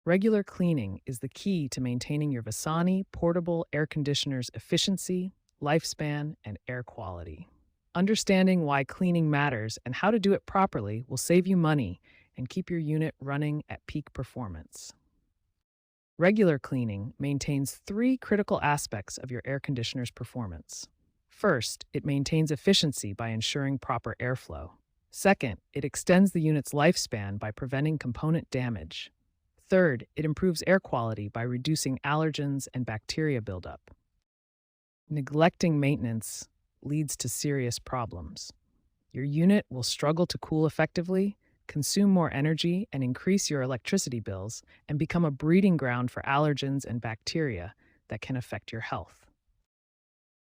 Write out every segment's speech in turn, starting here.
Regular cleaning is the key to maintaining your Vissani portable air conditioner's efficiency, lifespan, and air quality. Understanding why cleaning matters and how to do it properly will save you money and keep your unit running at peak performance. Regular cleaning maintains three critical aspects of your air conditioner's performance. First, it maintains efficiency by ensuring proper airflow. Second, it extends the unit's lifespan by preventing component damage. Third, it improves air quality by reducing allergens and bacteria buildup. Neglecting maintenance leads to serious problems. Your unit will struggle to cool effectively, consume more energy, and increase your electricity bills, and become a breeding ground for allergens and bacteria that can affect your health.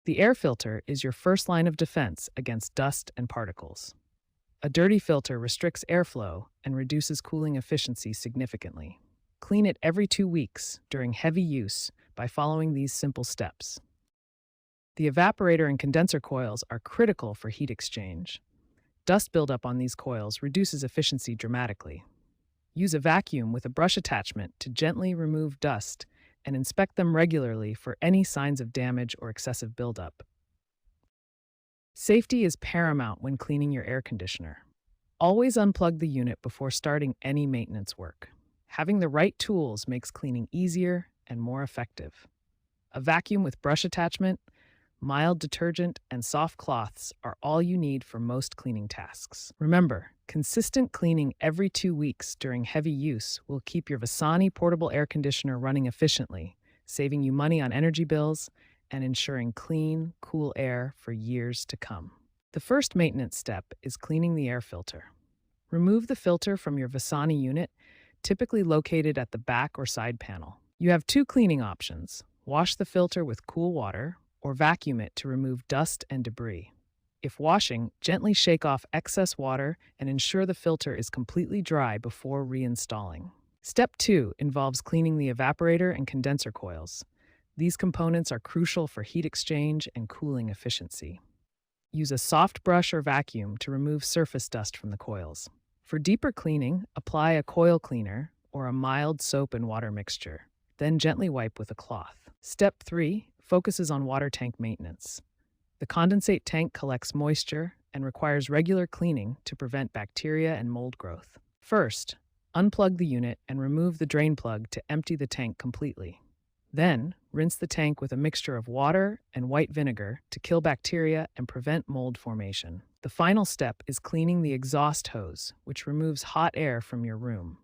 The air filter is your first line of defense against dust and particles. A dirty filter restricts airflow and reduces cooling efficiency significantly. Clean it every 2 weeks during heavy use by following these simple steps. The evaporator and condenser coils are critical for heat exchange. Dust buildup on these coils reduces efficiency dramatically. Use a vacuum with a brush attachment to gently remove dust and inspect them regularly for any signs of damage or excessive buildup. Safety is paramount when cleaning your air conditioner. Always unplug the unit before starting any maintenance work. Having the right tools makes cleaning easier and more effective. A vacuum with brush attachment, mild detergent, and soft cloths are all you need for most cleaning tasks. Remember, consistent cleaning every 2 weeks during heavy use will keep your Vissani portable air conditioner running efficiently, saving you money on energy bills and ensuring clean, cool air for years to come. The first maintenance step is cleaning the air filter. Remove the filter from your Vissani unit, typically located at the back or side panel. You have two cleaning options: wash the filter with cool water or vacuum it to remove dust and debris. If washing, gently shake off excess water and ensure the filter is completely dry before reinstalling. Step 2 involves cleaning the evaporator and condenser coils. These components are crucial for heat exchange and cooling efficiency. Use a soft brush or vacuum to remove surface dust from the coils. For deeper cleaning, apply a coil cleaner or a mild soap and water mixture. Then gently wipe with a cloth. Step 3 focuses on water tank maintenance. The condensate tank collects moisture and requires regular cleaning to prevent bacteria and mold growth. First, unplug the unit and remove the drain plug to empty the tank completely. Then, rinse the tank with a mixture of water and white vinegar to kill bacteria and prevent mold formation. The final step is cleaning the exhaust hose, which removes hot air from your room.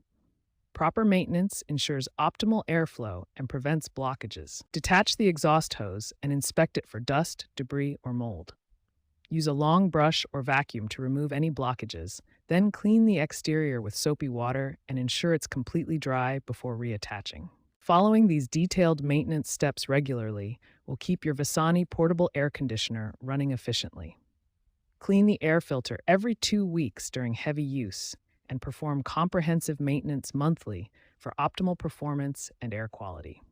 Proper maintenance ensures optimal airflow and prevents blockages. Detach the exhaust hose and inspect it for dust, debris, or mold. Use a long brush or vacuum to remove any blockages, then clean the exterior with soapy water and ensure it's completely dry before reattaching. Following these detailed maintenance steps regularly will keep your Vissani portable air conditioner running efficiently. Clean the air filter every 2 weeks during heavy use and perform comprehensive maintenance monthly for optimal performance and air quality.